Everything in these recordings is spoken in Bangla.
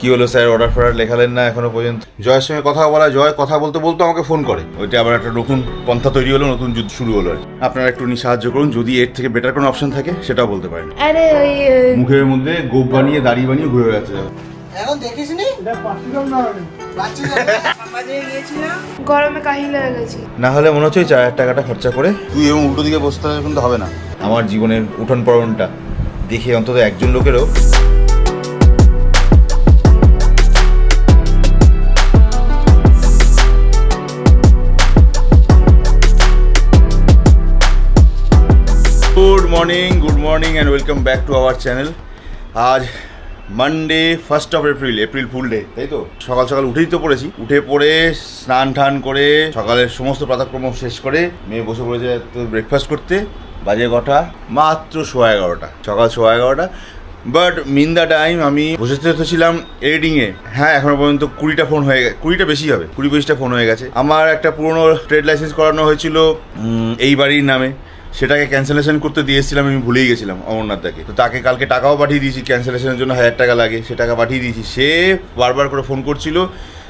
কি হলো স্যার, অর্ডার ফর্ডার লেখালেন না এখনো পর্যন্ত? জয়ের সঙ্গে কথা বলা, জয় কথা বলতে বলতে আমাকে ফোন করে। ওইটা আবার একটা নতুন পন্থা তৈরি হলো, নতুন যুদ্ধ শুরু হলো। আপনারা একটু সাহায্য করুন, যদি এর থেকে বেটার কোনো অপশন থাকে সেটাও বলতে পারেন। আরে ওই মুখের মধ্যে গোপ বানিয়ে দাড়ি বানিয়ে ঘুরে বেড়াচ্ছে। এখন দেখিসনি এটা পাঁচজন না বাচ্চাদের সমাজে গিয়েছিলাম, গরমে কাহিল হয়ে গেছি। না হলে মনে হচ্ছে 4000 টাকাটা খরচা করে তুই এবং উল্টো দিকে বসতে হবে, কিন্তু হবে না। আমার জীবনের উঠন পড়নটা দেখে অন্তত একজন লোকেরও good morning and welcome back to our channel. আজ মানডে 1 এপ্রিল ফুল ডে, তাই তো? সকাল সকাল উঠেই তো পড়েছি, উঠে পড়ে স্নান টান করে সকালের সমস্ত প্রাতঃক্রম শেষ করে মেয়ে বসে পড়েছে ব্রেকফাস্ট করতে। বাজে কটা? মাত্র 11:15, সকাল 11:15। বাট মিন দ্য টাইম আমি বসে ছিলাম এডিটিংয়ে। হ্যাঁ, এখনো পর্যন্ত 20টা ফোন হয়ে গেছে, 20টা বেশি হবে, 20-22টা ফোন হয়ে গেছে। আমার একটা পুরনো ট্রেড লাইসেন্স করানো হয়েছিল এই বাড়ির নামে, সেটাকে ক্যান্সেলেশন করতে দিয়েছিলাম, আমি ভুলেই গেছিলাম অমরনাথদাকে। তো তাকে কালকে টাকাও পাঠিয়ে দিয়েছি, ক্যান্সেলেশনের জন্য 1000 টাকা লাগে, সে টাকা পাঠিয়ে দিয়েছি। সে বারবার করে ফোন করছিল,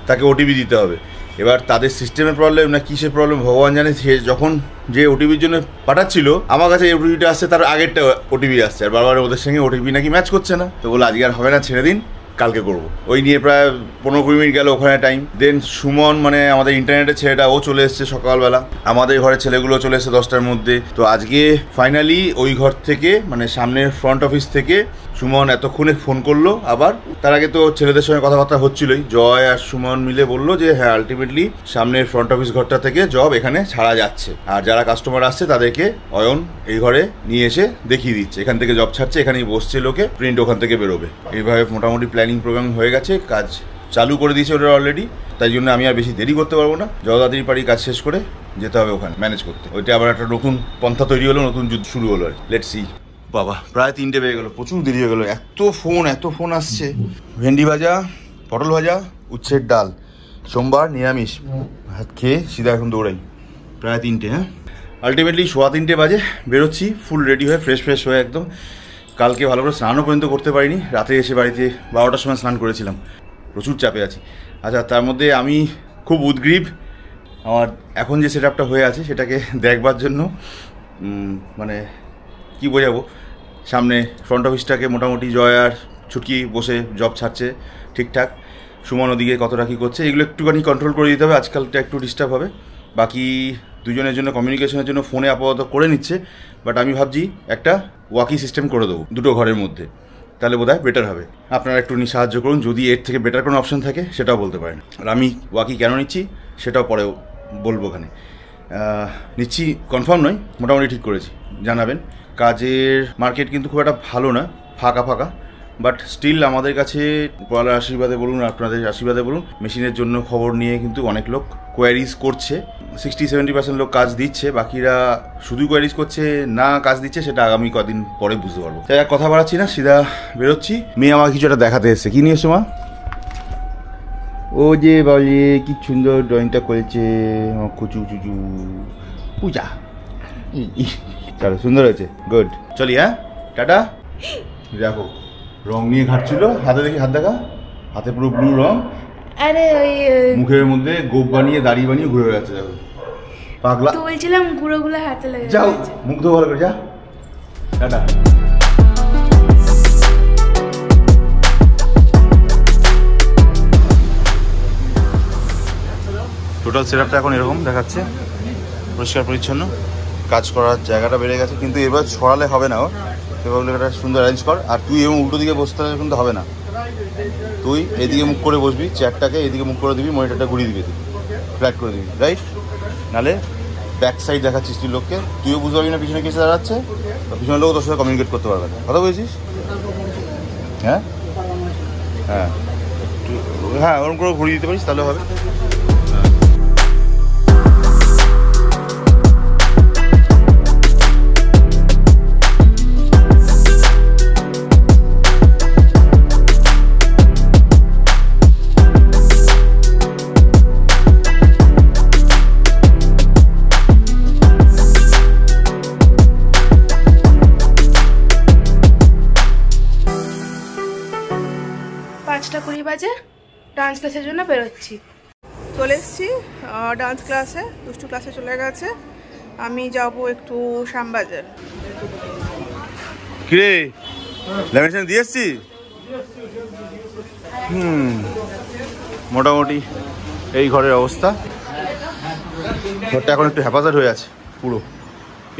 তাকে ওটিপি দিতে হবে। এবার তাদের সিস্টেমের প্রবলেম না কিসের প্রবলেম ভগবান জানে। সে যখন যে ওটিপির জন্য পাঠাচ্ছিল, আমার কাছে এই ওটিপিটা আসছে, তার আগেরটা ওটিপি আসছে, আর বারবার ওদের সঙ্গে ওটিপি নাকি ম্যাচ করছে না। তো বলে আজকে আর হবে না, ছেড়ে দিন, কালকে করবো। ওই নিয়ে প্রায় 15-20 মিনিট গেল ওখানে টাইম। দেন সুমন, মানে আমাদের ইন্টারনেটের ছেলেটা, ও চলে এসছে সকালবেলা। আমাদের ঘরের ছেলেগুলো চলে এসছে 10টার মধ্যে। তো আজকে ফাইনালি ওই ঘর থেকে, মানে সামনের ফ্রন্ট অফিস থেকে সুমন এতক্ষণে ফোন করলো আবার। তার আগে তো ছেলেদের সঙ্গে কথাবার্তা হচ্ছিলই। জয় আর সুমন মিলে বললো যে হ্যাঁ, আলটিমেটলি সামনের ফ্রন্ট অফিস ঘরটা থেকে জব এখানে ছাড়া যাচ্ছে, আর যারা কাস্টমার আসছে তাদেরকে অয়ন এই ঘরে নিয়ে এসে দেখিয়ে দিচ্ছে এখান থেকে জব ছাড়ছে, এখানেই বসছে লোকে, প্রিন্ট ওখান থেকে বেরোবে। এইভাবে মোটামুটি প্ল্যানিং প্রোগ্রাম হয়ে গেছে, কাজ চালু করে দিয়েছে ওরা অলরেডি। তাই জন্য আমি আর বেশি দেরি করতে পারবো না, যত তাড়াতাড়ি পারি কাজ শেষ করে যেতে হবে ওখানে ম্যানেজ করতে। ওইটা আবার একটা নতুন পন্থা তৈরি হলো, নতুন যুদ্ধ শুরু হলো। Let's see. বাবা, প্রায় 3টে বেজে গেলো, প্রচুর দেরি হয়ে গেলো। এত ফোন আসছে। ভেন্ডি ভাজা, পটল ভাজা, উচ্ছের ডাল, সোমবার নিরামিষ। ভাত খেয়ে সিধা এখন দৌড়াই। প্রায় 3টে। হ্যাঁ, আলটিমেটলি 3:15 বাজে বেরোচ্ছি, ফুল রেডি হয়ে ফ্রেশ হয়ে একদম। কালকে ভালো করে স্নানও পর্যন্ত করতে পারিনি, রাতে এসে বাড়িতে 12টার সময় স্নান করেছিলাম। প্রচুর চাপে আছি। আচ্ছা, তার মধ্যে আমি খুব উদ্গ্রীব আমার এখন যে সেট আপটা হয়ে আছে সেটাকে দেখবার জন্য। মানে কি বোঝাবো, সামনে ফ্রন্ট অফিসটাকে মোটামুটি জয় আর ছুটকি বসে জব ছাড়ছে ঠিকঠাক। সুমন ওদিকে কতটা কী করছে, এগুলো একটুখানি কন্ট্রোল করে দিতে হবে। আজকালটা একটু ডিস্টার্ব হবে। বাকি দুজনের জন্য কমিউনিকেশনের জন্য ফোনে আপাতত করে নিচ্ছে। বাট আমি ভাবছি একটা ওয়াকি সিস্টেম করে দেবো দুটো ঘরের মধ্যে, তাহলে বোধহয় বেটার হবে। আপনারা একটু সাহায্য করুন, যদি এর থেকে বেটার কোনো অপশন থাকে সেটাও বলতে পারেন। আর আমি ওয়াকি কেন নিচ্ছি সেটাও পরে বলবো। ওখানে নিচ্ছি কনফার্ম নয়, মোটামুটি ঠিক করেছি, জানাবেন। কাজের মার্কেট কিন্তু খুব একটা ভালো না, ফাঁকা। বাট স্টিল আমাদের কাছে পড়ার আশীর্বাদে বলুন, আপনাদের আশীর্বাদে বলুন, মেশিনের জন্য খবর নিয়ে কিন্তু অনেক লোক কোয়ারিজ করছে। 60-70% লোক কাজ দিচ্ছে, বাকিরা শুধু কোয়ারিজ করছে না কাজ দিচ্ছে, সেটা আগামী কদিন পরে বুঝতে পারবো। তাই আর কথা বাড়াচ্ছি না, সিধা বেরোচ্ছি। মেয়ে আমার কিছু একটা দেখাতে এসছে। কি নিয়ে এসছো মা? ও যে বলে কি সুন্দর ড্রয়িংটা করেছে, কুচু পূজা। চলো, সুন্দর হয়েছে, গুড। চলি, হ্যাঁ, টাটা। দেখো রং নিয়ে ঘাটছিল, হাতে দেখি, হাত দেখা, হাতে পুরো ব্লু রং। আরে ওই মুখের মধ্যে গোপ বানিয়ে দাড়ি বানিয়ে ঘুরে বেড়াচ্ছে। দেখো পাগলা। তো বলছিলাম গুঁড়োগুলো হাতে লেগে যাও, মুখ ধো ভালো করে, যা, টাটা। টোটাল সেটআপটা এখন এরকম দেখাচ্ছে, পরিষ্কার পরিচ্ছন্ন। কাজ করার জায়গাটা বেড়ে গেছে, কিন্তু এবার ছড়ালে হবে না। এবার একটা সুন্দর অ্যারেঞ্জ কর। আর তুই এবং উল্টো দিকে বসতে হবে, কিন্তু হবে না। তুই এদিকে মুখ করে বসবি, চেয়ারটাকে এদিকে মুখ করে দিবি, মনিটরটা ঘুরিয়ে দিবি, তুই ফ্ল্যাট করে দিবি, রাইট? নাহলে ব্যাক সাইড দেখাচ্ছিস তুই লোককে, তুইও বুঝতে পারবি না পিছনে কেসে দাঁড়াচ্ছে, পিছনের লোক তোর সাথে কমিউনিকেট করতে পারবে না। কথা বলছিস? হ্যাঁ, ওরকম করে ঘুরিয়ে দিতে পারিস, তাহলে হবে। বাজে, ডান্স ক্লাসের জন্য বেরোচ্ছি। চলে এসেছি ডান্স ক্লাসে, দুষ্টু ক্লাসে চলে গেছে। আমি যাব একটু শ্যামবাজার। কিরে ল্যামিনেশন দিয়ে এসছি? মোটামুটি এই ঘরের অবস্থা। ঘরটা এখন একটু হেফাজত হয়ে আছে পুরো।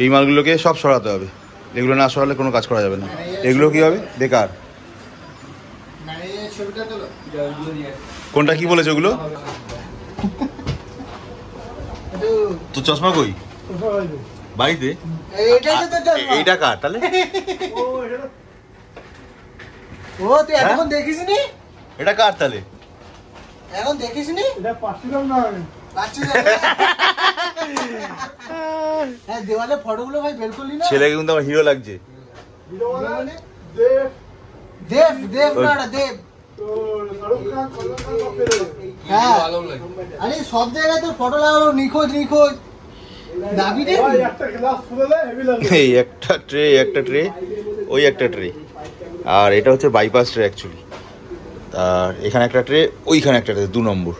এই মালগুলোকে সব সরাতে হবে, এগুলো না সরালে কোনো কাজ করা যাবে না। এগুলো কি হবে? বেকার। কোনটা কি বলেছে ওগুলো? তো চশমা কই? বাড়িতে। এইটা কার তাহলে? ও তুই এখন দেখিসনি? এটা কার তাহলে? এখন দেখিসনি? এটা পাচ্ছিলাম না আমি। হ্যাঁ দেওয়ালে ফটোগুলো ভাই বের করলি না? ছেলেকে কিন্তু আমার হিরো লাগছে। হিরো মানে দেব দেব দেব না দেব। হ্যাঁ আরে সব জায়গায় তো ফটো লাগানো নিখোঁজ নিখোঁজ। দাবি দে এই একটা ট্রে, একটা ট্রে, ওই একটা ট্রে, আর এটা হচ্ছে বাইপাস ট্রে অ্যাকচুয়ালি। আর এখানে একটা ট্রে, ওইখানে একটা ট্রে, 2 নম্বর।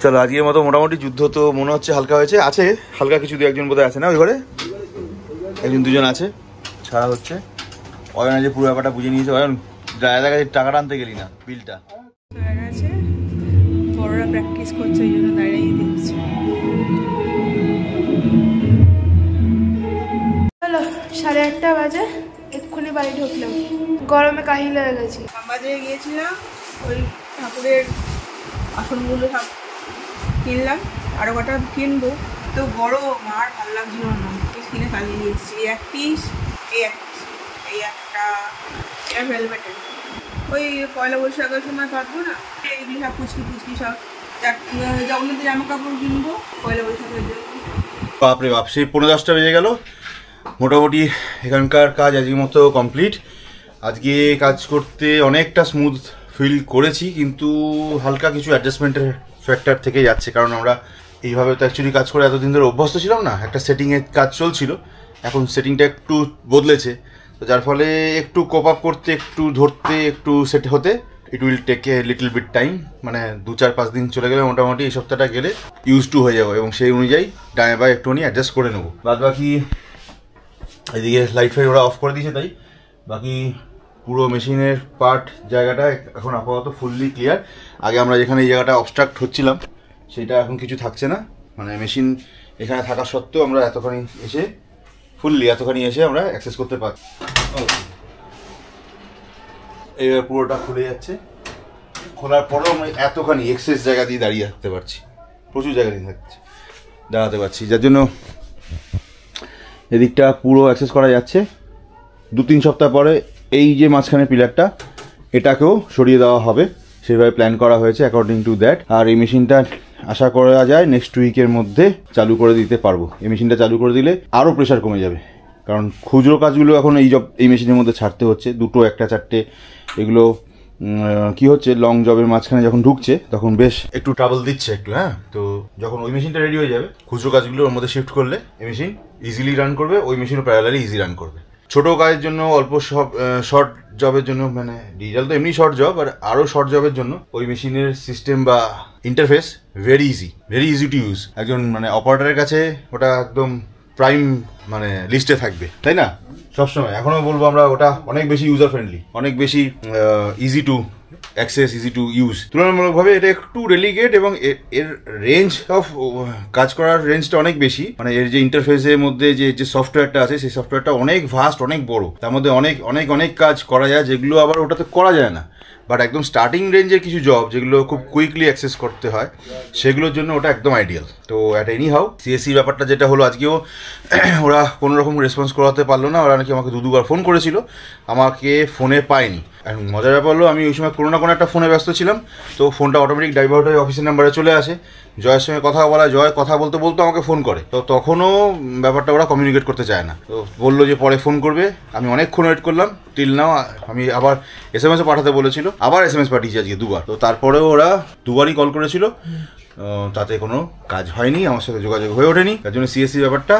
চলো আজকের মতো মোটামুটি যুদ্ধ তো মনে হচ্ছে হালকা হয়েছে। আছে হালকা কিছু, 2-1 বোধহয় আছে না ওই ঘরে? 1-2 আছে ছাড়া হচ্ছে। অয়ন যে পুরো ব্যাপারটা বুঝে নিয়েছে। অয়ন দাদা কাছে টাকাটা আনতে গেলি না, বিলটা হয়ে গেছে, বড়রা প্র্যাকটিস করছে, ওই জন্য দাঁড়িয়ে দেখছে। চলো 8:30 বাজে, এক্ষুনি বাড়ি ঢুকলাম। গরমে কাহিল হয়ে গেছি। শ্যামবাজারে গিয়েছিলাম, ওই ঠাকুরের আসনগুলো সব কিনলাম, আরও কটা কিনবো। তো বড় আর ভালো লাগছিল না, পিস কিনে চালিয়ে দিয়েছি। এক পিস, এই এক পিস, এই একটা, এটা ভেলভেটের। ওই পয়লা বৈশাখের সময় কাটবো না, এইগুলি সব পুচকি পুচকি সব জগন্নাথ জামা কাপড় কিনবো পয়লা বৈশাখের জন্য। বাপরে বাপ, সেই 10:45 বেজে গেল। মোটামুটি এখানকার কাজ আজকের মতো কমপ্লিট। আজকে কাজ করতে অনেকটা স্মুথ ফিল করেছি, কিন্তু হালকা কিছু অ্যাডজাস্টমেন্টের ফ্যাক্টর থেকে যাচ্ছে। কারণ আমরা এইভাবে তো অ্যাকচুয়ালি কাজ করে এতদিন ধরে অভ্যস্ত ছিলাম না। একটা সেটিংয়ে কাজ চলছিল, এখন সেটিংটা একটু বদলেছে, তো যার ফলে একটু কোপ আপ করতে, একটু ধরতে, একটু সেট হতে it will take a little bit time. মানে 2-4-5 দিন চলে গেলে মোটামুটি এই সপ্তাহটা গেলে ইউজ টু হয়ে যাবো, এবং সেই অনুযায়ী ডানে বাই একটুখানি অ্যাডজাস্ট করে নেবো। বাদ বাকি এদিকে লাইট ফাইট ওরা অফ করে দিয়েছে, তাই বাকি পুরো মেশিনের পার্ট জায়গাটা এখন আপাতত ফুললি ক্লিয়ার। আগে আমরা যেখানে এই জায়গাটা অবস্ট্রাক্ট হচ্ছিলাম সেটা এখন কিছু থাকছে না। মানে মেশিন এখানে থাকা সত্ত্বেও আমরা এতখানি এসে আমরা অ্যাক্সেস করতে পারছি। এবার পুরোটা খুলে যাচ্ছে, খোলার পরেও আমরা এতখানি এক্সেস জায়গা দিয়ে দাঁড়িয়ে থাকতে পারছি, প্রচুর জায়গা দিয়ে দাঁড়াতে পারছি, যার জন্য এদিকটা পুরো অ্যাক্সেস করা যাচ্ছে। 2-3 সপ্তাহ পরে এই যে মাঝখানে পিলারটা, এটাকেও সরিয়ে দেওয়া হবে, সেভাবে প্ল্যান করা হয়েছে অ্যাকর্ডিং টু দ্যাট। আর এই মেশিনটা আশা করা যায় নেক্সট উইকের মধ্যে চালু করে দিতে পারবো। এই মেশিনটা চালু করে দিলে আরও প্রেশার কমে যাবে, কারণ খুচরো কাজগুলো এখন এই মেশিনের মধ্যে ছাড়তে হচ্ছে। 2, 1, 4টে এগুলো কি হচ্ছে, লং জবের মাঝখানে যখন ঢুকছে তখন বেশ একটু ট্রাবল দিচ্ছে একটু। হ্যাঁ, তো যখন ওই মেশিনটা রেডি হয়ে যাবে, খুচরো কাজগুলো ওর মধ্যে শিফট করলে এই মেশিন ইজিলি রান করবে, ওই মেশিনও প্যারালালি ইজি রান করবে। ছোটো কাজের জন্য, অল্প শর্ট জবের জন্য, মানে ডিজিটাল তো এমনি শর্ট জব, আর আরও শর্ট জবের জন্য ওই মেশিনের সিস্টেম বা interface very easy to use. একজন মানে অপারেটরের কাছে ওটা একদম প্রাইম মানে লিস্টে থাকবে, তাই না? সবসময় এখনও বলবো আমরা, ওটা অনেক বেশি ইউজার ফ্রেন্ডলি, অনেক বেশি easy to access, easy to use. তুলনামূলকভাবে এটা একটু রেলিগেট, এবং এর রেঞ্জ অফ কাজ করার রেঞ্জটা অনেক বেশি। মানে এর যে ইন্টারফেসের মধ্যে যে সফটওয়্যারটা আছে, সেই সফটওয়্যারটা অনেক ভাস্ট, অনেক বড়, তার মধ্যে অনেক কাজ করা যায়, যেগুলো আবার ওটাতে করা যায় না। বাট একদম স্টার্টিং রেঞ্জের কিছু জব যেগুলো খুব কুইকলি অ্যাক্সেস করতে হয়, সেগুলোর জন্য ওটা একদম আইডিয়াল। তো অ্যাট এনি হাউ সিএসসি ব্যাপারটা যেটা হলো, আজকেও ওরা কোনো রকম রেসপন্স করাতে পারলো না। ওরা নাকি আমাকে 2-2বার ফোন করেছিল, আমাকে ফোনে পায়নি। আর মজার ব্যাপার হলো, আমি ওই সময় কোনো না কোনো একটা ফোনে ব্যস্ত ছিলাম, তো ফোনটা অটোমেটিক ডাইভার্ট হয়ে অফিসের নাম্বারে চলে আসে। জয়ের সঙ্গে কথা বলা, জয় কথা বলতে আমাকে ফোন করে, তো তখনও ব্যাপারটা ওরা কমিউনিকেট করতে চায় না। তো বললো যে পরে ফোন করবে। আমি অনেকক্ষণ ওয়েট করলাম, টিল নাও। আমি আবার SMS পাঠাতে বলেছিল, আবার SMS পাঠিয়েছি আজকে 2বার। তো তারপরেও ওরা 2বারই কল করেছিল, তাতে কোনো কাজ হয়নি, আমার সাথে যোগাযোগ হয়ে ওঠেনি, তার জন্য সিএসসি ব্যাপারটা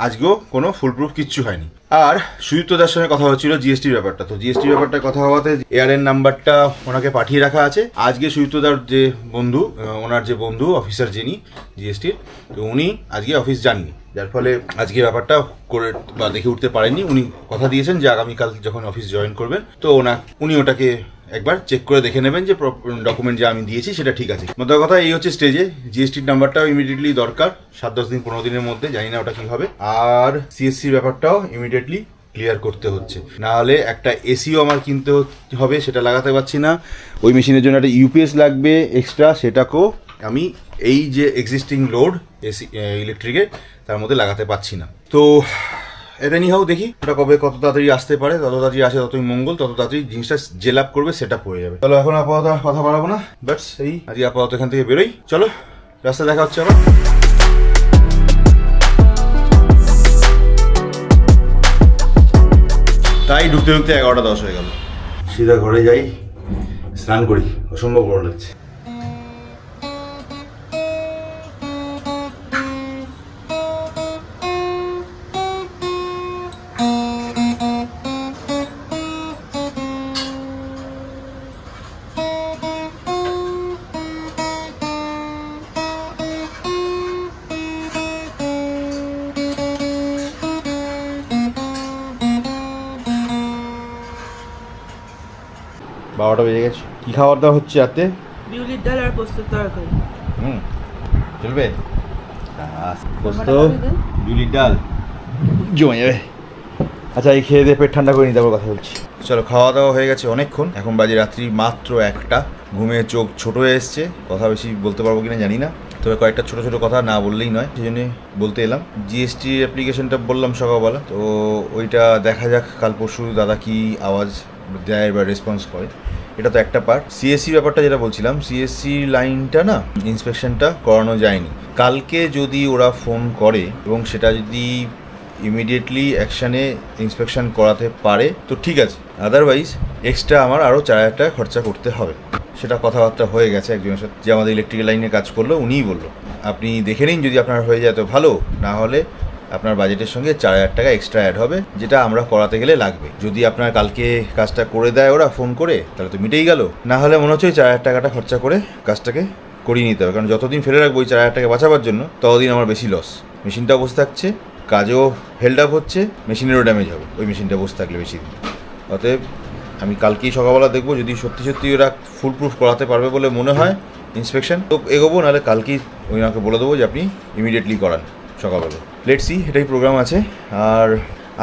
আজকেও কোনো ফুলপ্রুফ কিচ্ছু হয়নি। আর সুদীপ্তদার সঙ্গে কথা হচ্ছিল জিএসটির ব্যাপারটা, তো জিএসটির ব্যাপারটা কথা হওয়াতে এআরএন নাম্বারটা ওনাকে পাঠিয়ে রাখা আছে। আজকে সুদীপ্তদার যে বন্ধু, ওনার যে বন্ধু অফিসার যিনি জিএসটির, তো উনি আজকে অফিস যাননি, যার ফলে আজকে ব্যাপারটা করে বা দেখে উঠতে পারেননি। উনি কথা দিয়েছেন যে আগামীকাল যখন অফিস জয়েন করবেন তো উনি ওটাকে একবার চেক করে দেখে নেবেন যে ডকুমেন্ট যে আমি দিয়েছি সেটা ঠিক আছে। মোদ্দা কথা এই হচ্ছে স্টেজে, জিএসটির নাম্বারটাও ইমিডিয়েটলি দরকার 7-10 দিন 15 দিনের মধ্যে, জানি না ওটা কি হবে। আর সিএসসির ব্যাপারটাও ইমিডিয়েটলি ক্লিয়ার করতে হচ্ছে, না হলে একটা এসিও আমার কিনতে হবে, সেটা লাগাতে পারছি না। ওই মেশিনের জন্য একটা ইউপিএস লাগবে এক্সট্রা, সেটাকেও আমি এই যে এক্সিস্টিং লোড এসি ইলেকট্রিকের তার মধ্যে লাগাতে পারছি না। তো এটা নিয়েও দেখি ওটা কবে কত তাড়াতাড়ি আসতে পারে, তত তাড়াতাড়ি আসে ততই মঙ্গল, তত তাড়াতাড়ি জিনিসটা জেল আপ করবে, সেটা পড়ে যাবে। চলো এখন আপাতত কথা বাড়াবো না, বাটস এই আজকে আপাতত এখান থেকে বেরোই। চলো রাস্তায় দেখা হচ্ছে আবার। তাই ঢুকতে ঢুকতে 11:10 হয়ে গেল। সিধা ঘরে যাই, স্নান করি, অসম্ভব গরম লাগছে। বারোটা বেজে গেছে। কি খাবার দাওয়া হচ্ছে রাতে? বিউলির ডাল আর পোস্তের তরকারি। চলবে? পোস্ত বিউলির ডাল জমে যাবে। আচ্ছা এই খেয়ে দিয়ে পেট ঠান্ডা করে নিতে কথা বলছি। চলো খাওয়া দাওয়া হয়ে গেছে অনেকক্ষণ, এখন বাজে রাত্রি মাত্র 1টা। ঘুমে চোখ ছোট হয়ে এসছে, কথা বেশি বলতে পারবো কিনা জানি না, তবে কয়েকটা ছোটো ছোটো কথা না বললেই নয়, সেই জন্য বলতে এলাম। জিএসটি অ্যাপ্লিকেশনটা বললাম সকালবেলা, তো ওইটা দেখা যাক কাল পরশু দাদা কি আওয়াজ দেয় বা রেসপন্স করে, এটা তো একটা পার্ট। সিএসসি ব্যাপারটা যেটা বলছিলাম, সিএসসি লাইনটা না ইন্সপেকশনটা করানো যায়নি। কালকে যদি ওরা ফোন করে এবং সেটা যদি ইমিডিয়েটলি অ্যাকশানে ইন্সপেকশন করাতে পারে তো ঠিক আছে, আদারওয়াইজ এক্সট্রা আমার আরও 4,000 টাকা খরচা করতে হবে। সেটা কথাবার্তা হয়ে গেছে একজনের সাথে, যে আমাদের ইলেকট্রিক্যাল লাইনে কাজ করলো, উনিই বললো আপনি দেখে নিন, যদি আপনার হয়ে যায় তো ভালো, না হলে আপনার বাজেটের সঙ্গে 4,000 টাকা এক্সট্রা অ্যাড হবে, যেটা আমরা করাতে গেলে লাগবে। যদি আপনার কালকে কাজটা করে দেয় ওরা ফোন করে, তাহলে তো মিটেই গেল, না হলে মনে হচ্ছে 4,000 টাকাটা খরচা করে কাজটাকে করিয়ে নিতে হবে। কারণ যতদিন ফেলে রাখবো ওই 4,000 টাকা বাঁচাবার জন্য, ততদিন আমার বেশি লস। মেশিনটাও বসে থাকছে, কাজও হেল্ড আপ হচ্ছে, মেশিনেরও ড্যামেজ হবে ওই মেশিনটা বসে থাকলে বেশি দিন। অতএব আমি কালকেই সকালবেলা দেখবো, যদি সত্যি সত্যি ওরা ফুল প্রুফ করাতে পারবে বলে মনে হয় ইন্সপেকশন, তো এগোবো, নাহলে কালকেই ওনাকে বলে দেবো যে আপনি ইমিডিয়েটলি করান সকালবেলা। লেটস সি, এটাই প্রোগ্রাম আছে। আর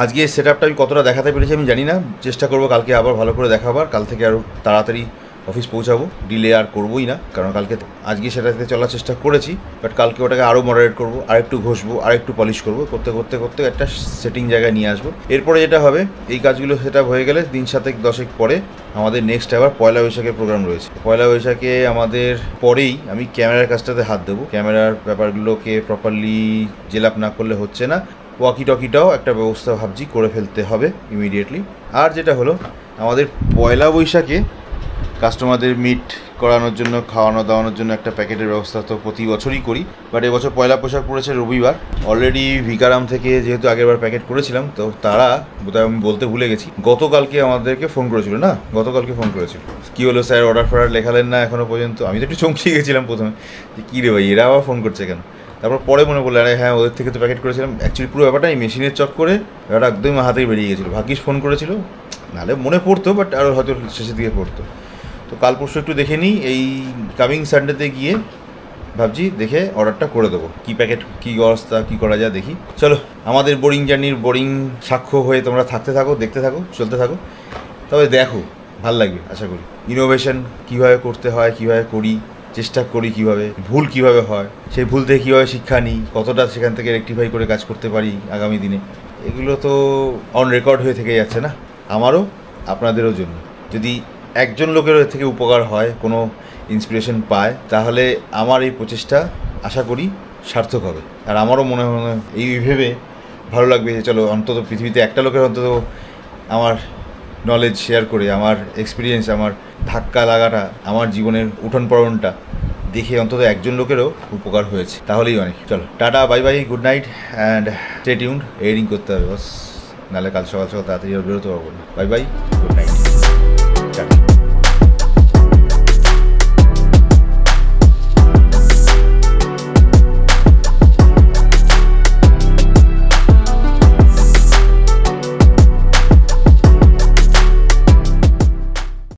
আজকে সেট আপটা আমি কতটা দেখাতে পেরেছি আমি জানি না, চেষ্টা করবো কালকে আবার ভালো করে দেখাবার, কাল থেকে আরও তাড়াতাড়ি অফিস পৌঁছাবো, ডিলে আর করবোই না। কারণ আজকে সেটাতে চলার চেষ্টা করেছি, বাট কালকে ওটাকে আরও মডারেট করবো, আর একটু ঘষবো, আর একটু পলিশ করবো, করতে করতে করতে একটা সেটিং জায়গায় নিয়ে আসবো। এরপরে যেটা হবে, এই কাজগুলো সেট আপ হয়ে গেলে 7-10 পরে আমাদের নেক্সট আবার পয়লা বৈশাখের প্রোগ্রাম রয়েছে। পয়লা বৈশাখে আমাদের পরেই আমি ক্যামেরার কাজটাতে হাত দেবো। ক্যামেরার ব্যাপারগুলোকে প্রপারলি জেল আপ না করলে হচ্ছে না। ওয়াকি টকিটাও একটা ব্যবস্থা ভাবছি করে ফেলতে হবে ইমিডিয়েটলি। আর যেটা হলো, আমাদের পয়লা বৈশাখে কাস্টমারদের মিট করানোর জন্য, খাওয়ানো দাওয়ানোর জন্য একটা প্যাকেটের ব্যবস্থা তো প্রতি বছরই করি, বাট এবছর পয়লা বৈশাখ পড়েছে রবিবার। অলরেডি ভিকারাম থেকে যেহেতু আগেরবার প্যাকেট করেছিলাম, তো তারা বোধহয় আমি বলতে ভুলে গেছি, গতকালকে আমাদেরকে ফোন করেছিল, না গতকালকে ফোন করেছিল, কী হলো স্যার অর্ডার ফর্ডার লেখালেন না এখনও পর্যন্ত। আমি তো একটু চমকিয়ে গেছিলাম প্রথমে, যে কী রে ভাই এরা আবার ফোন করছে কেন। তারপর পরে মনে পড়লো, আরে হ্যাঁ ওদের থেকে তো প্যাকেট করেছিলাম। অ্যাকচুয়ালি পুরো ব্যাপারটা এই মেশিনের চক্করে ব্যাপারটা একদম হাতেই বেরিয়ে গেছিলো। ভাগ্যিস ফোন করেছিল, নাহলে মনে পড়তো, বাট আরও হয়তো শেষের দিকে পড়তো। তো কাল পরশু একটু দেখে নিই, এই কামিং সানডেতে গিয়ে ভাবছি দেখে অর্ডারটা করে দেবো, কী প্যাকেট কী অবস্থা কী করা যায় দেখি। চলো আমাদের বোরিং জার্নির বোরিং সাক্ষ্য হয়ে তোমরা থাকতে থাকো, দেখতে থাকো, চলতে থাকো, তবে দেখো ভাল লাগবে আশা করি। ইনোভেশন কীভাবে করতে হয়, কীভাবে করি, চেষ্টা করি কীভাবে, ভুল কীভাবে হয়, সেই ভুল থেকে কীভাবে শিক্ষা নিই, কতটা সেখান থেকে রেকটিফাই করে কাজ করতে পারি আগামী দিনে, এগুলো তো অন রেকর্ড হয়ে থেকে যাচ্ছে না, আমারও আপনাদেরও জন্য। যদি একজন লোকেরও এর থেকে উপকার হয়, কোনো ইন্সপিরেশন পায়, তাহলে আমার এই প্রচেষ্টা আশা করি সার্থক হবে। আর আমারও মনে হয় এই ভেবে ভালো লাগবে যে চলো অন্তত পৃথিবীতে একটা লোকের অন্তত আমার নলেজ শেয়ার করে, আমার এক্সপিরিয়েন্স, আমার ধাক্কা লাগাটা, আমার জীবনের উঠন পড়নটা দেখে অন্তত একজন লোকেরও উপকার হয়েছে, তাহলেই অনেক। চলো tata, bye bye, good night and stay tuned. Editing করতে হবে বস, নাহলে কাল সকাল সকাল তাড়াতাড়ি আর বেরোতে পারবো না। Bye bye, good night, tata.